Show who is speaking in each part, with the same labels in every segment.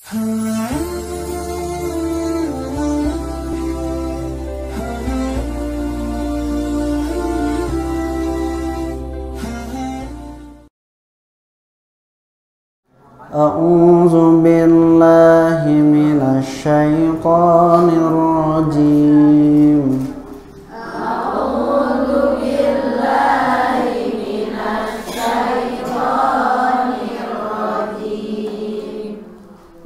Speaker 1: A'udzu billahi minasy syaithanir rajim.
Speaker 2: A'udzu billahi minasy syaithanir rajim.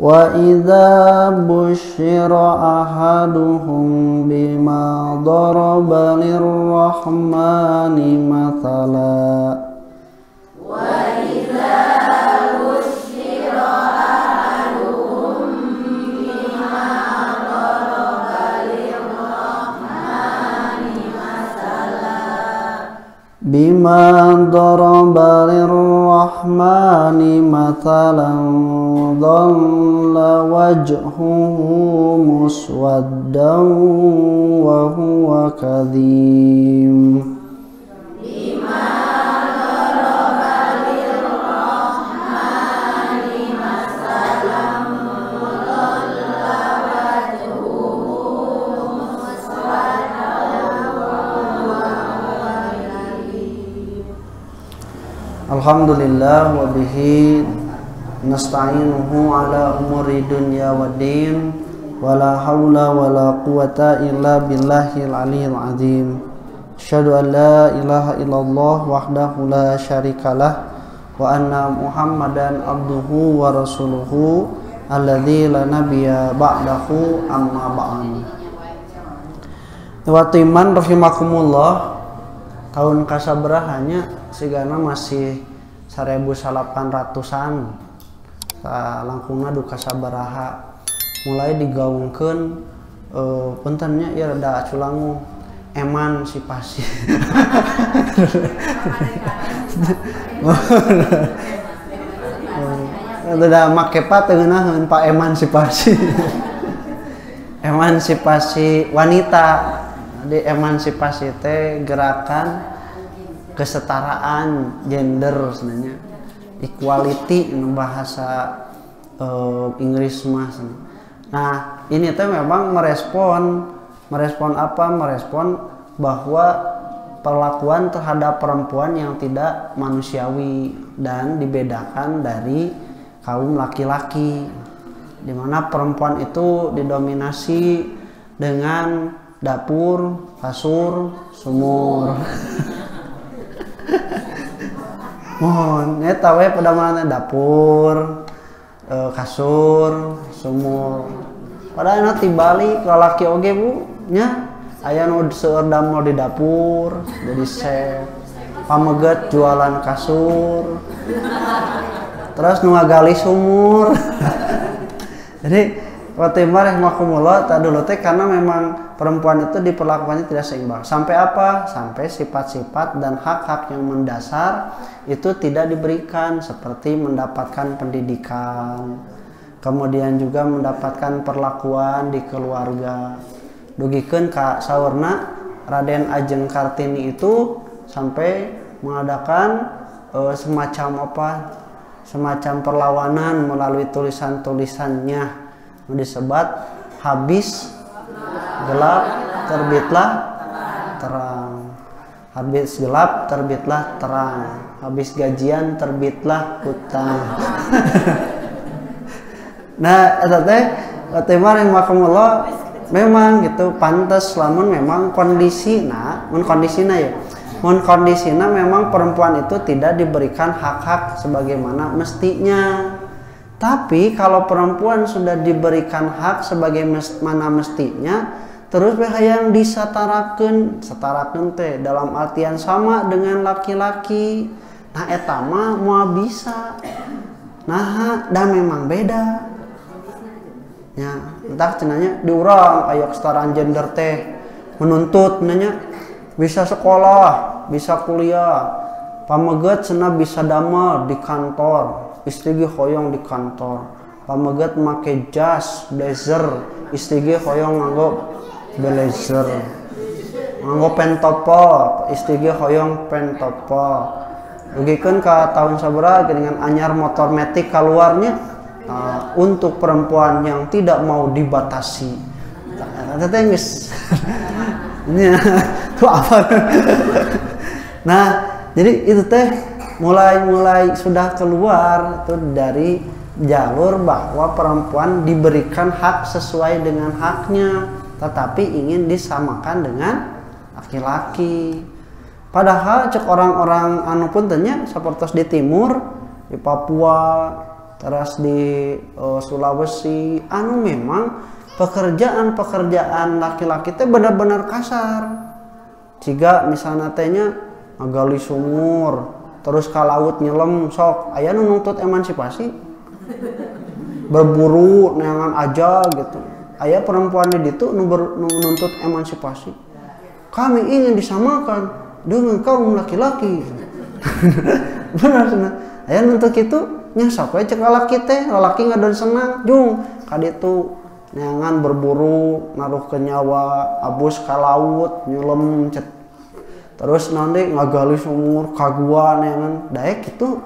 Speaker 1: Wa idza busyira ahaduhum bima daraba lirrahmani mathala. Bima daraba lirrahmani mathalan dhalla wajhuhu muswaddan wa huwa kadhim.
Speaker 2: Bima daraba lirrahmani mathalan dhalla wajhuhu muswaddan wa huwa kadhim.
Speaker 1: Alhamdulillah wa bihi nasta'inuhu ala umuri dunya waddin wala haula wala quwata illa billahil aliyyil azim. Asyhadu an la ilaha illallah wahdahu la syarikalah wa anna Muhammadan abduhu wa rasuluhu alladzi la nabiyya ba'dahu amma ba'd. Wa iman rahimakumullah, tahun kasabrahanya sigana masih 1800-an langkungna duka sabaraha mulai digaungkeun puntennya ya rada culangu emansipasi. Rada make pa teu ngeunaheun Pak emansipasi. Emansipasi wanita. Jadi emansipasi teh gerakan kesetaraan gender sebenarnya, equality bahasa Inggris mas. Nah ini teh memang merespon apa? Merespon bahwa perlakuan terhadap perempuan yang tidak manusiawi dan dibedakan dari kaum laki-laki, dimana perempuan itu didominasi dengan dapur, kasur, sumur. Mohon, eta we pada mana dapur, kasur, sumur. Padahal nanti balik ke laki oge bu, nya aya nu seueur damel di dapur, jadi chef, pameget jualan kasur, terus nu ngagali sumur. Jadi waktu rahimahumullah tak dulu teh karena memang perempuan itu diperlakukannya tidak seimbang. Sampai apa? Sampai sifat-sifat dan hak-hak yang mendasar itu tidak diberikan, seperti mendapatkan pendidikan, kemudian juga mendapatkan perlakuan di keluarga. Dugikeun ka saurna Raden Ajeng Kartini itu sampai mengadakan semacam apa? Semacam perlawanan melalui tulisan-tulisannya. Disebut habis gelap terbitlah terang, habis gelap terbitlah terang, habis gajian terbitlah hutang. Nah eta teh tema rahimakumullah memang gitu pantas, lamun memang kondisina ya, mun kondisina memang perempuan itu tidak diberikan hak-hak sebagaimana mestinya. Tapi kalau perempuan sudah diberikan hak sebagaimana mestinya, terus hayang disatarakeun, satarakeun teh dalam artian sama dengan laki-laki. Nah eta mah moal bisa. Nah, dah memang beda. Ya, entah cenanya di urang aya kesetaraan gender teh menuntut nanya bisa sekolah, bisa kuliah, pameget cenah bisa damel di kantor. Istri ge hoyong di kantor, pameget make jas blazer, istri ge hoyong nganggo blazer, nganggo pentopo, istri ge hoyong pentopo. Dugikeun ka tahun sabaraha dengan anyar motor metik keluarnya, untuk perempuan yang tidak mau dibatasi. Kata tengis. Ini tuh apa? Nah, jadi itu teh mulai sudah keluar tuh dari jalur bahwa perempuan diberikan hak sesuai dengan haknya, tetapi ingin disamakan dengan laki-laki. Padahal cek orang-orang anu puntennya seperti di timur, di Papua, terus di Sulawesi, anu memang pekerjaan laki-laki teh benar-benar kasar. Jika misalnya tehnya ngagali sumur, terus ka laut nyelam sok, aya nu nuntut emansipasi. Berburu neangan aja gitu. Aya perempuan di ditu nu nuntut emansipasi. Kami ingin disamakan dengan kaum laki-laki. Benar cenah. Aya nuntut kitu nya sok we cek lalaki teh, lalaki ngadon senang jung ka ditu neangan berburu naruh ke nyawa abus ka laut nyelam cet. Terus nanti ngagali sumur kagua neangan daek kitu.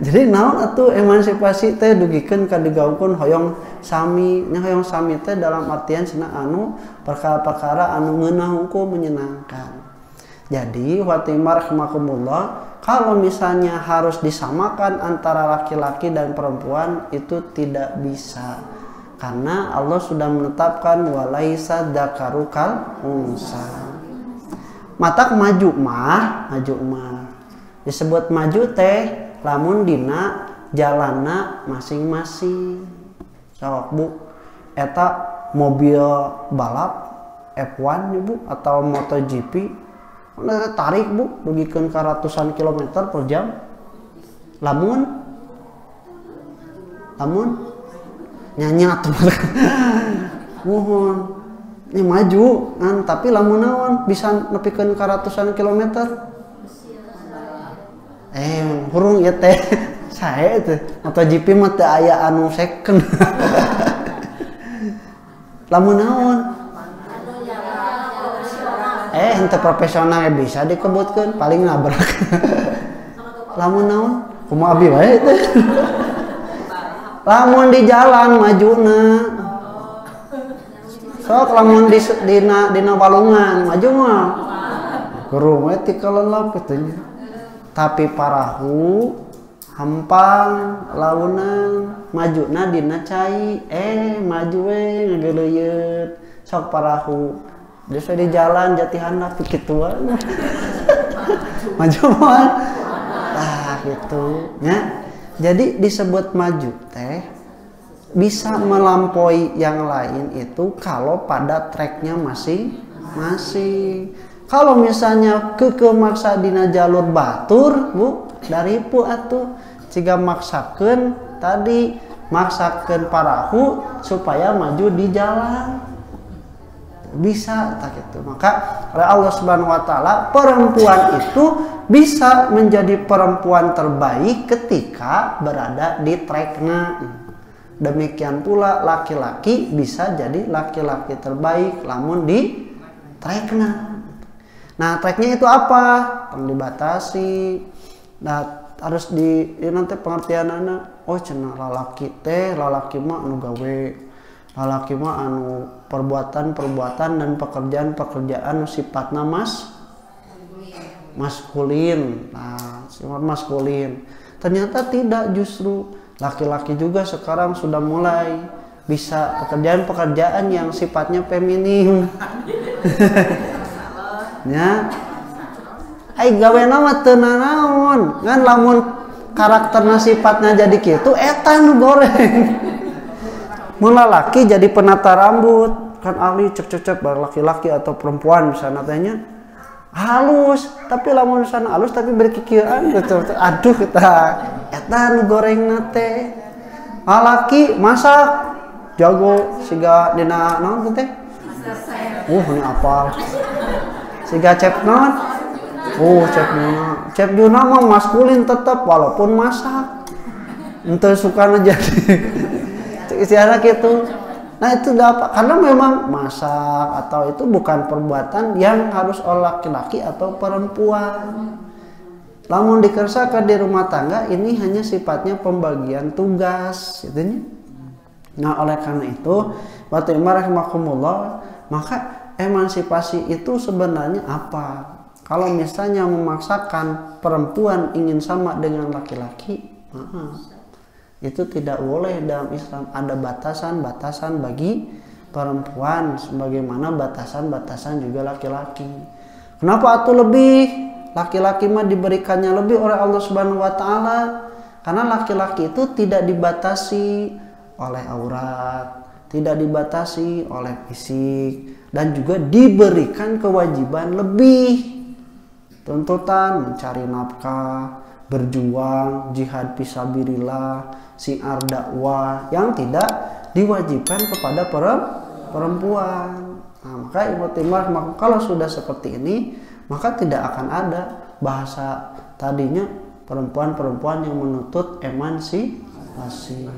Speaker 1: Jadi naon atuh emansipasi teh dugikeun ka digaungkeun hoyong sami. Nya hoyong sami teh dalam artian cenah anu perkara-perkara anu ngeunah hukum menyenangkan. Jadi Fatimah rahimakumullah, kalau misalnya harus disamakan antara laki-laki dan perempuan itu tidak bisa. Karena Allah sudah menetapkan walaisa dzakaru kal unsa. Matak maju mah disebut maju teh lamun dina jalana masing-masing. Sok Bu, eta mobil balap F1 Bu atau MotoGP tarik Bu dugikeun ka ratusan kilometer per jam. Lamun nyanyat mohon ini maju kan, tapi lamun naon bisa nepikeun ka ratusan kilometer. Hurung ieu teh sae teh MotoGP mah teu aya anu second. Lamun naon henteu profesional bisa dikebutkeun paling nabrak. Lamun naon kumaha abi wae teh. Lamun di jalan majuna. Sok lamun dina walungan maju mah. Guru we ti kalelep kitu. Tapi parahu hampang launan majuna dina cai maju we ngageuleuyeut sok parahu geus di jalan jati handap kitu wae. Maju mah. Tah gitu nya. Jadi disebut maju teh bisa melampaui yang lain itu kalau pada tracknya masing-masing. Kalau misalnya kekeh maksa dina jalur batur Bu, dari pu atuh ciga maksakeun tadi maksakeun parahu supaya maju di jalan. Bisa tak gitu. Maka oleh Allah Subhanahu wa taala perempuan itu bisa menjadi perempuan terbaik ketika berada di tracknya. Demikian pula laki-laki bisa jadi laki-laki terbaik lamun di tracknya. Nah, tracknya itu apa? Yang dibatasi. Nah, harus nanti pengertianana. Oh, cenah lalaki mah anu gawe. Lalaki mah anu perbuatan dan pekerjaan sifatna maskulin. Nah, sifat maskulin. Ternyata tidak, justru laki-laki juga sekarang sudah mulai bisa pekerjaan yang sifatnya feminim. Ya, gawena mah teu naon, ngan lamun karakterna sifatnya jadi kitu eta nu goreng. Mun lalaki jadi penata rambut, kan ahli cek laki-laki atau perempuan misalnya tanya halus, tapi lamun sana halus tapi berkikiran gitu. Aduh kita eta nu gorengna teh. Lalaki masak jago siga dina naon teh? Ini apal. Siga chef non, chef Juna mah maskulin tetap walaupun masak, ente suka jadi istilahnya gitu. Nah itu dapat karena memang masak atau itu bukan perbuatan yang harus oleh laki-laki atau perempuan. lamun dikersakan di rumah tangga ini hanya sifatnya pembagian tugas gitu nya. Nah oleh karena itu waktu rahimakumullah, maka emansipasi itu sebenarnya apa? Kalau misalnya memaksakan perempuan ingin sama dengan laki-laki, itu tidak boleh dalam Islam. Ada batasan-batasan bagi perempuan sebagaimana batasan-batasan juga laki-laki. Kenapa atuh lebih? Laki-laki mah diberikannya lebih oleh Allah Subhanahu wa taala. Karena laki-laki itu tidak dibatasi oleh aurat, tidak dibatasi oleh fisik, dan juga diberikan kewajiban lebih. Tuntutan mencari nafkah, berjuang, jihad fisabilillah, syiar dakwah yang tidak diwajibkan kepada perempuan. Nah, maka kalau sudah seperti ini, maka tidak akan ada bahasa tadinya perempuan-perempuan yang menuntut emansipasi.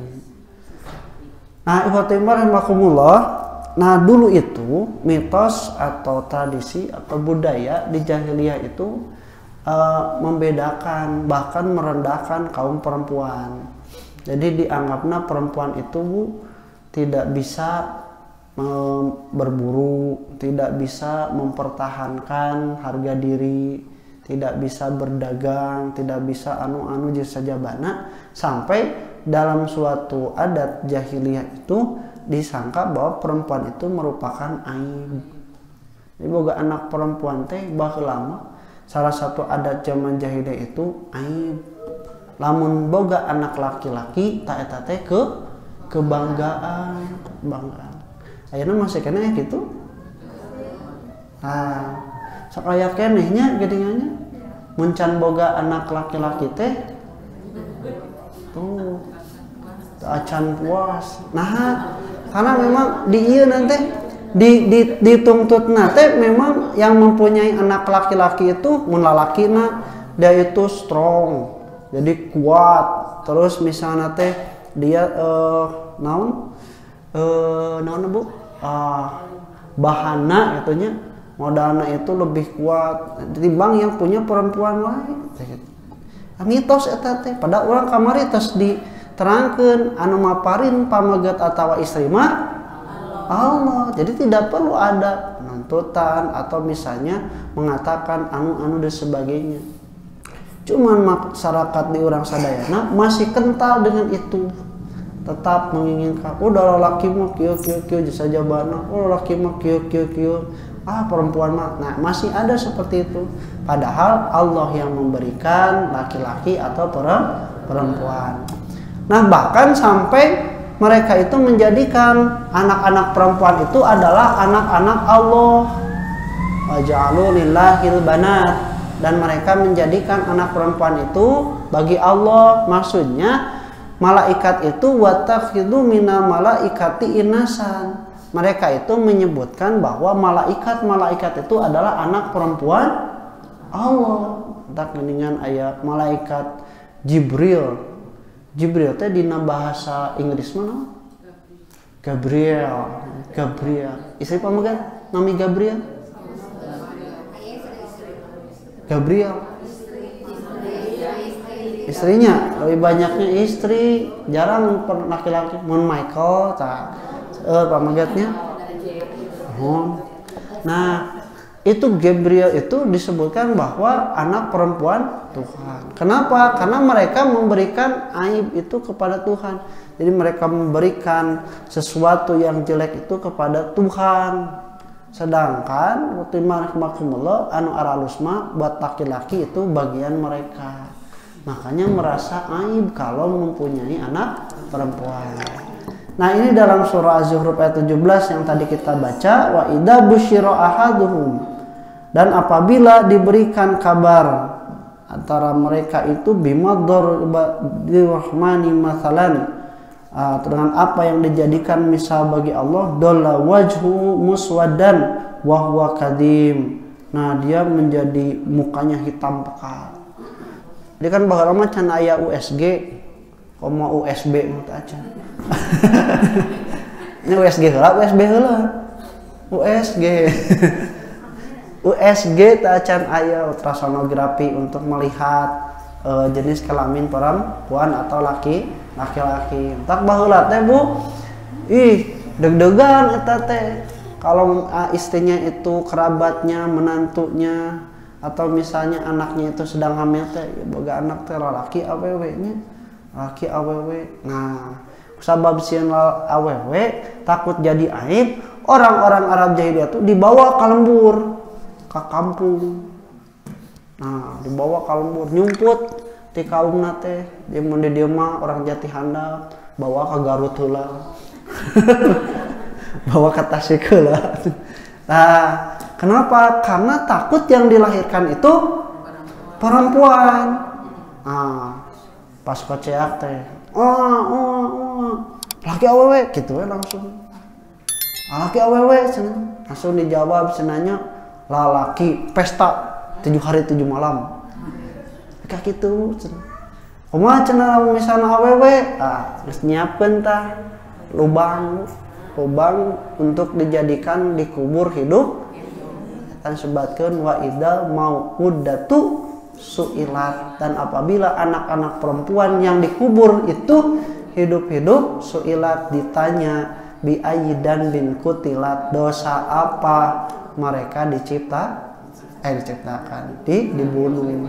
Speaker 1: Nah, rahimakumullah. Nah, dulu itu mitos atau tradisi atau budaya di jahiliyah itu membedakan bahkan merendahkan kaum perempuan. Jadi dianggapnya perempuan itu tidak bisa berburu, tidak bisa mempertahankan harga diri, tidak bisa berdagang, tidak bisa anu saja bana, sampai dalam suatu adat jahiliyah itu disangka bahwa perempuan itu merupakan aib. Jadi boga anak perempuan teh baheula salah satu adat zaman jahiliyah itu aib. Lamun boga anak laki-laki ta eta teh kebanggaan. Ayeuna masih kena gitu. Nah, sok aya kenehnya geuningannya. Mun can boga anak laki-laki teh tuh acan puas. Nah, karena memang di ieu nanti dituntutna teh memang yang mempunyai anak laki-laki itu mun lalakina dia itu strong. Jadi kuat. Terus misalnya teh dia naon Bu? Bahana katanya modalnya itu lebih kuat ditimbang yang punya perempuan lain. Mitos eta teh pada orang kamari tos diterangkeun anu maparin pamaget atawa istri mah Allah. Jadi tidak perlu ada penuntutan atau misalnya mengatakan anu dan sebagainya. Cuman masyarakat di orang sadayana masih kental dengan itu. Tetap menginginkan udah laki mah kieu saja bana, laki mah kieu perempuan mah. Nah, masih ada seperti itu. Padahal Allah yang memberikan laki-laki atau perempuan. Nah, bahkan sampai mereka itu menjadikan anak-anak perempuan itu adalah anak-anak Allah. Waja'alu lillahil banat, dan mereka menjadikan anak perempuan itu bagi Allah. Maksudnya malaikat itu watakhidu minal malaikati inasan. Mereka itu menyebutkan bahwa malaikat itu adalah anak perempuan Allah. Tak mendingan ayat malaikat Jibril. Jibril teh dina bahasa Inggris mana? Gabriel. Istri pamagat nami Gabriel. Istrinya lebih banyaknya istri, jarang laki-laki. Mun Michael pamagatnya. Nah, itu Gabriel itu disebutkan bahwa anak perempuan Tuhan. Kenapa? Karena mereka memberikan aib itu kepada Tuhan. Jadi mereka memberikan sesuatu yang jelek itu kepada Tuhan. Sedangkan rahimakumullah anu aralusma buat laki-laki itu bagian mereka. Makanya merasa aib kalau mempunyai anak perempuan. Nah, ini dalam surah Az-Zukhruf ayat 17 yang tadi kita baca, wa idza busyira ahaduhum, dan apabila diberikan kabar antara mereka itu bimador dirahmani masalan, dengan apa yang dijadikan misal bagi Allah, dolla wajhu muswaddan wa huwa kadim. Nah, dia menjadi mukanya hitam pekat. Dia kan bakal mah can aya USG, koma USB mah aja. Ini USG heula, USB heula. USG. USG acan aya ultrasonografi untuk melihat jenis kelamin perempuan atau laki-laki. Tak baheula teh Bu, deg-degan eta teh. Kalau istrinya itu kerabatnya, menantunya, atau misalnya anaknya itu sedang hamil teh, boga anak teh lalaki awewe nya. Laki awewe. Nah, sabab sieun awewe takut jadi aib, orang-orang Arab jahiliyah itu dibawa ke lembur, ke kampung. Nah, dibawa ke lembur, nyumput di kaumna teh, di mun di dieu mah orang jati handap, bawa ke Garut heula. Bawa ke Tasik heula. Nah, kenapa? Karena takut yang dilahirkan itu perempuan. Nah, pas koceak teh, laki awewe gitu we langsung. Laki awewe cenah. Langsung dijawab cenanya, lalaki pesta 7 hari 7 malam. Kayak gitu cenah. Kumaha cenah misalna awewe? Geus nyiapkeun tah lubang untuk dijadikan dikubur hidup. Dan sebatkeun wa idzal mau'udatu su'ilat, dan apabila anak-anak perempuan yang dikubur itu hidup-hidup su'ilat ditanya bi ayyidan bin kutilat, dosa apa mereka diciptakan dibunuh.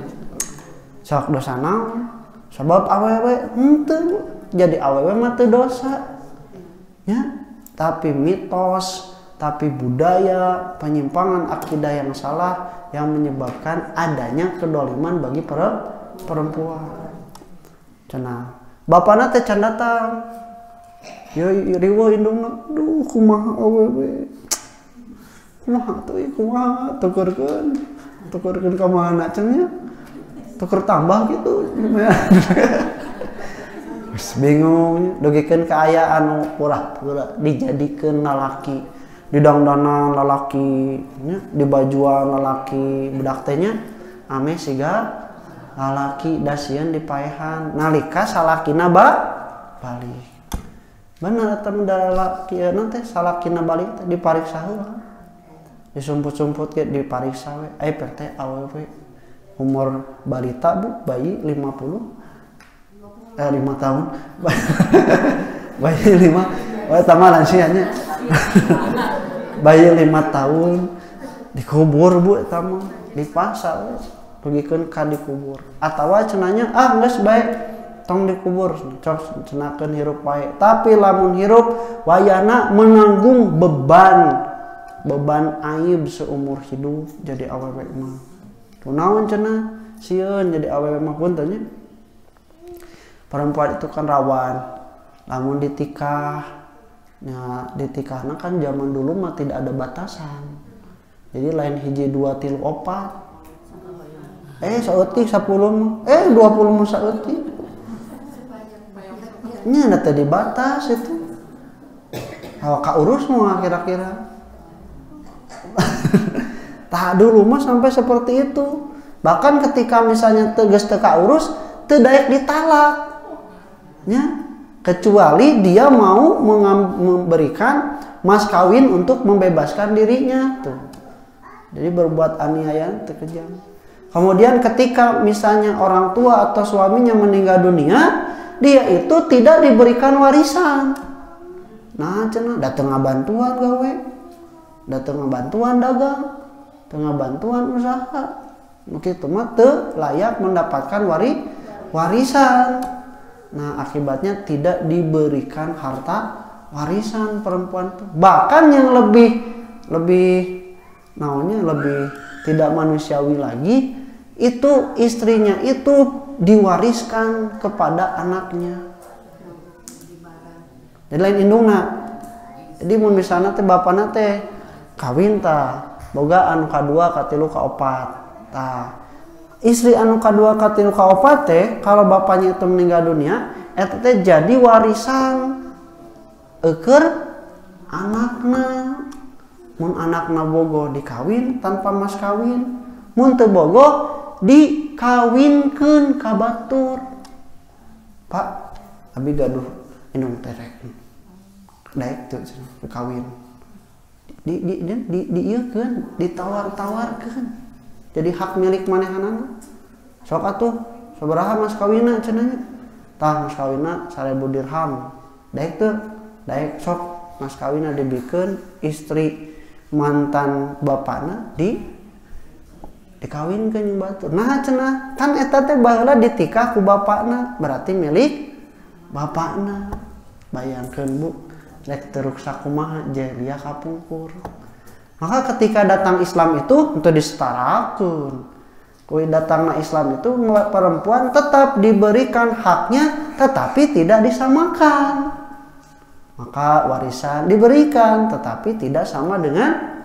Speaker 1: Sok dosa naon? Sebab awewe henteu jadi awewe mah teu dosa. Ya, tapi mitos, tapi budaya, penyimpangan akidah yang salah yang menyebabkan adanya kedoliman bagi perempuan. Cenah, bapana teh can datang. Yo riwo indungna, duh kumaha awewe. Kumaha tuh kumaha tukerkeun ka mana cenah? Tuker tambah gitu. Bingung, dogikeun ka aya anu pura-pura dijadikeun lalaki, didangdanan lalaki, nya dibajuan lalaki, budak teh nya ame siga lalaki da sieun dipaehan nalika salakina balik. Bener eta da lalaki teh salakina balik teh dipariksa heula. Disumput-sumput ge dipariksa we, teh awewe umur balita Bu, bayi 5 tahun. Bayi 5, tambah lansianya. Bayi 5 tahun dikubur Bu eta mah, dipaksa pegikeun ka dikubur. Atawa cenanya geus bae tong dikubur, cok cenakeun hirup wae. Tapi lamun hirup wayana menanggung beban aib seumur hidup jadi awewe mah. Kunaon cenah sieun jadi awewe mah punten nya. Perempuan itu kan rawan, lamun ditikah, ya ditikahna kan zaman dulu mah tidak ada batasan. Jadi lain hiji 2 3 4. Saeutik 10 mah, 20 mah saeutik. Nya ada tadi batas itu. Kalau kaurus mah kira-kira. Tah dulu mah sampai seperti itu. Bahkan ketika misalnya geus teu kaurus, teu daek ditalak. Ya, kecuali dia mau memberikan mas kawin untuk membebaskan dirinya tuh. Jadi berbuat aniaya terkejam. Kemudian ketika misalnya orang tua atau suaminya meninggal dunia, dia itu tidak diberikan warisan. Nah, cenah datang bantuan gawe, datang bantuan dagang, datang bantuan usaha. Begitu mah teu layak mendapatkan warisan. Nah, akibatnya tidak diberikan harta warisan perempuan tuh. Bahkan yang lebih tidak manusiawi lagi, itu istrinya itu diwariskan kepada anaknya. Jadi lain indungna. Jadi mun misalna teh bapana teh kawin tah, boga anu kadua, katilu, kaopat. Tah istri anu kadua katilu kaopat teh kalau bapaknya itu meninggal dunia eta teh jadi warisan eukeur anakna. Mun anakna bogoh dikawin tanpa mas kawin, mun teu bogoh dikawinkeun ka batur. Pak, abi gaduh indung terek daek teu kawin ieukeun, ditawar-tawarkeun. Jadi hak milik manehanana. Sok atuh sabaraha mas kawinna cenah nya. Tah mas kawinna 1000 dirham. Daek teu? Daek sok mas kawinna dibikeun istri mantan bapana dikawinkeun jeung batur. Nah cenah, kan eta teh baheula ditikah ku bapana, berarti milik bapana. Bayangkeun Bu, rek teu ruksa kumaha jahiliyah kapungkur. Maka ketika datang Islam itu untuk disetarakeun. Kui datangna Islam itu perempuan tetap diberikan haknya tetapi tidak disamakan. Maka warisan diberikan tetapi tidak sama dengan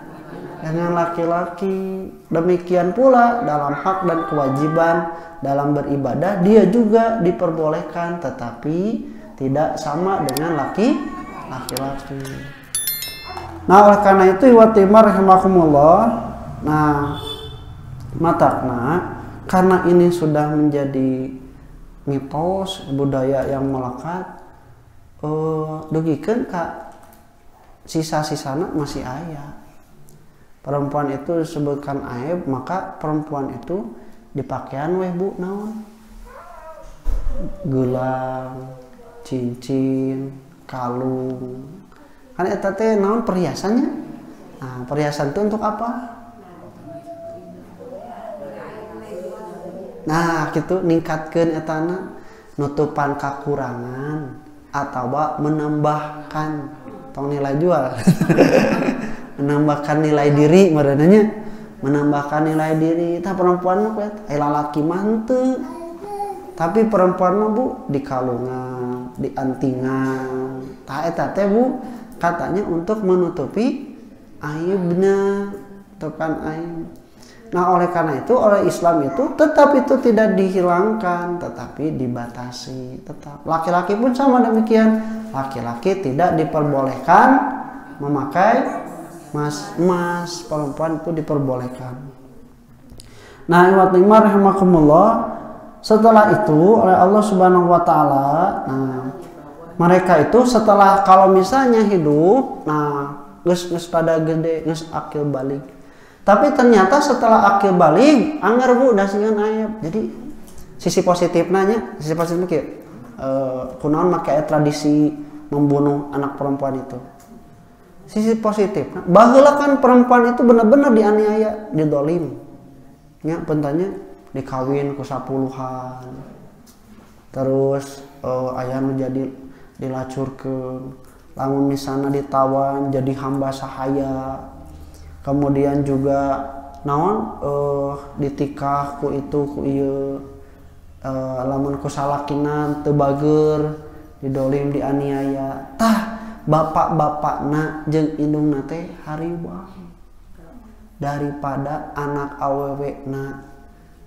Speaker 1: laki-laki. Demikian pula dalam hak dan kewajiban dalam beribadah dia juga diperbolehkan tetapi tidak sama dengan laki-laki. Nah oleh karena itu iwatimar rahimakumullah. Nah matakna karena ini sudah menjadi mitos budaya yang melekat, dugikeun ka sisa-sisana masih aya. Perempuan itu disebutkan aib, maka perempuan itu dipakaian weh Bu naon? Gelang, cincin, kalung. Kan eta teh naon perhiasannya? Nah, perhiasan itu untuk apa? Nah, gitu ningkatkeun etana nutupan kakurangan atau menambahkan tong nilai jual. Menambahkan nilai diri marananya, menambahkan nilai diri. Tah perempuan mah kuat, lalaki mah henteu. Tapi perempuan mah Bu di kalungan, di antingan. Tah eta teh Bu katanya untuk menutupi aibna, tutupan aib. Nah oleh karena itu oleh Islam itu tetap itu tidak dihilangkan tetapi dibatasi tetap. Laki-laki pun sama demikian. Laki-laki tidak diperbolehkan memakai emas, perempuan itu diperbolehkan. Nah iwatimar rahimakumullah, setelah itu oleh Allah Subhanahu wa taala, nah mereka itu setelah kalau misalnya hidup, nah geus pada gede, geus akil balik. Tapi ternyata setelah akil balik, anggar Bu dasigan ayat. Jadi sisi positifnya kieu. Kunaon make tradisi membunuh anak perempuan itu. Sisi positif, baheula kan perempuan itu benar-benar dianiaya, didolim. Ya, pentanya dikawin ku 10-an. Terus aya nu jadi dilacurkeun. Lamun misalna ditawan jadi hamba sahaya. Kemudian juga naon ditikah ku itu ku ieu lamun ku salakinan teu bager, didolim dianiaya. Tah bapak-bapakna jeung indungna teh hariwang daripada anak awewena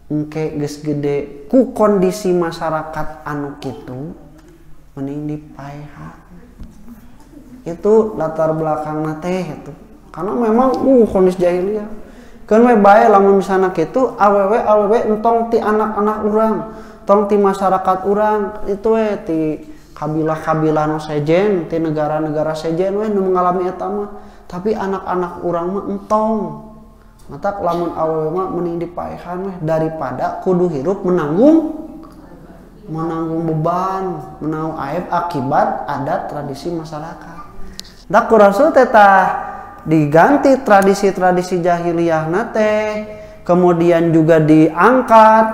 Speaker 1: engke geus gede ku kondisi masyarakat anu kitu mending dipaehan. Itu latar belakangna teh itu. Karena memang kondisi jahiliyah. Keun we bae lamun misalna kitu awewe entong ti anak-anak urang, tong ti masyarakat urang itu we ti kabilah-kabilah nu sejen, ti negara-negara sejen we nu mengalami eta mah. Tapi anak-anak urang mah entong. Matak lamun awewe mah mending dipaehan we daripada kudu hirup menanggung beban, menanggung aib akibat adat tradisi masyarakat. Da ku Rasul teh diganti tradisi-tradisi jahiliyah nate, kemudian juga diangkat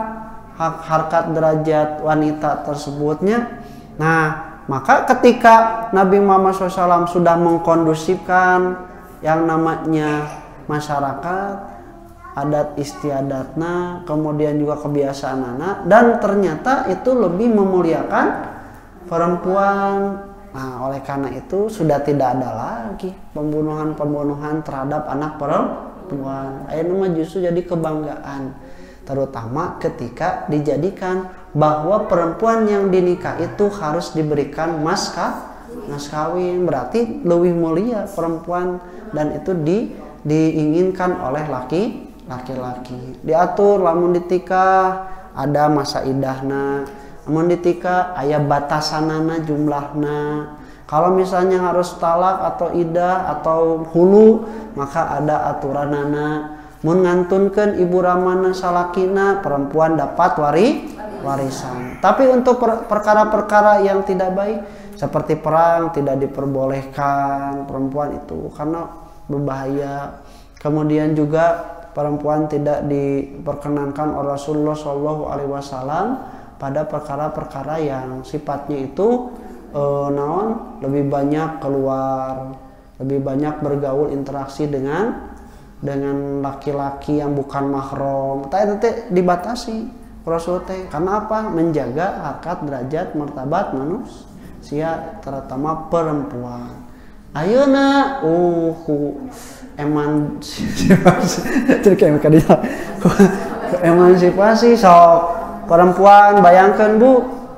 Speaker 1: harkat derajat wanita tersebutnya. Nah, maka ketika Nabi Muhammad SAW sudah mengkondusifkan yang namanya masyarakat, adat istiadatna, kemudian juga kebiasaan anak, dan ternyata itu lebih memuliakan perempuan. Nah, oleh karena itu sudah tidak ada lagi pembunuhan terhadap anak perempuan. Ayeuna mah justru jadi kebanggaan, terutama ketika dijadikan bahwa perempuan yang dinikah itu harus diberikan mas kawin, berarti lebih mulia perempuan dan itu diinginkan oleh laki-laki. Diatur lamun ditikah ada masa idahna. Lamun ditika aya batasanana jumlahna, Kalau misalnya harus talak atau idah atau hulu, maka ada aturanana. Mun ngantunkeun ibu ramana salakina, perempuan dapat warisan. Tapi untuk perkara-perkara yang tidak baik seperti perang tidak diperbolehkan perempuan itu karena berbahaya. Kemudian juga perempuan tidak diperkenankan oleh Rasulullah SAW pada perkara-perkara yang sifatnya itu lebih banyak keluar, lebih banyak bergaul interaksi dengan laki-laki yang bukan mahram. Teh dibatasi Rasul teh karena apa? Menjaga harkat derajat martabat manusia terutama perempuan. Ayeuna emansipasi sok perempuan. Bayangkan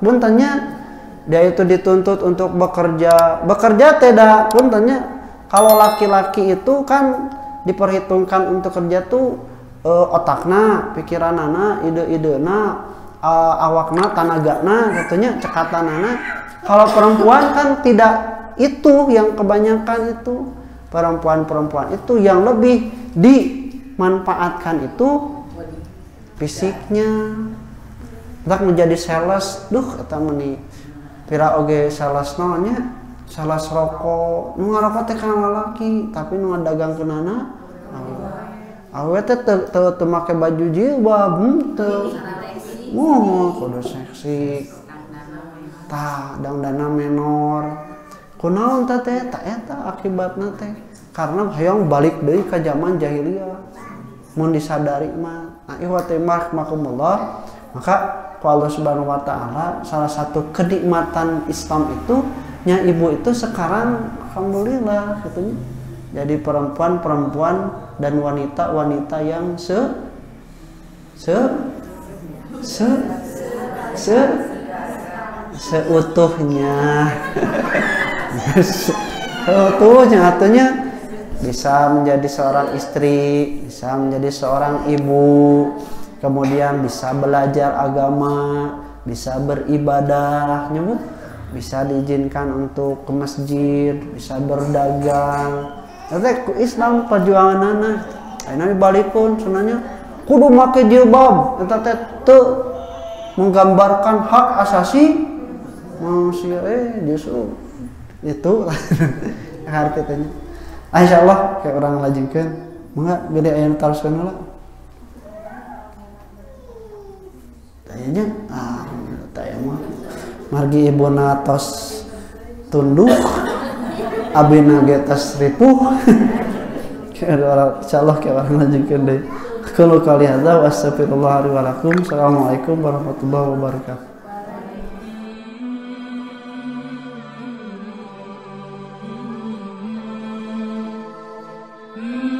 Speaker 1: bun tanya dia itu dituntut untuk bekerja tidak pun tanya. Kalau laki-laki itu kan diperhitungkan untuk kerja tuh otakna, pikiranana, ide-idena, awakna, tanagana, katanya cekatanana. Kalau perempuan kan tidak, itu yang kebanyakan itu perempuan itu yang lebih dimanfaatkan itu fisiknya. Tak menjadi sales, kata meni pira oge sales naonnya, sales rokok. Nu ngarokok teh kana lalaki, tapi nu dagang keunana awe teh teu make baju jilbab, teu kudu seksi. Tah dangdana menor. Kunaon teh eta akibatna teh karena hayang balik deui ka zaman jahiliyah. Mun disadari mah ieu teh makumullah, maka Allah Subhanahu wa taala salah satu kenikmatan Islam itu nya ibu itu sekarang alhamdulillah gitu. Jadi perempuan dan wanita yang seutuhnya artinya bisa menjadi seorang istri, bisa menjadi seorang ibu, kemudian bisa belajar agama, bisa beribadah, bisa diizinkan untuk ke masjid, bisa berdagang. Nanti Islam perjuanganana, ayeuna balikun sebenarnya kudu make jilbab, eta teh teu menggambarkan hak asasi manusia. Justru itu arti tanya. Insyaallah kayak orang lajengkeun, mangga gede aya taroskeun heula. Tanya tanya mah margi ibuna tos tunduk abina ge tos ripuh. Insyaallah kayak orang lajengkeun deui. Kalau kali hadza wa astaghfirullah wa lakum. Assalamualaikum warahmatullahi wabarakatuh.
Speaker 2: Mm-hmm.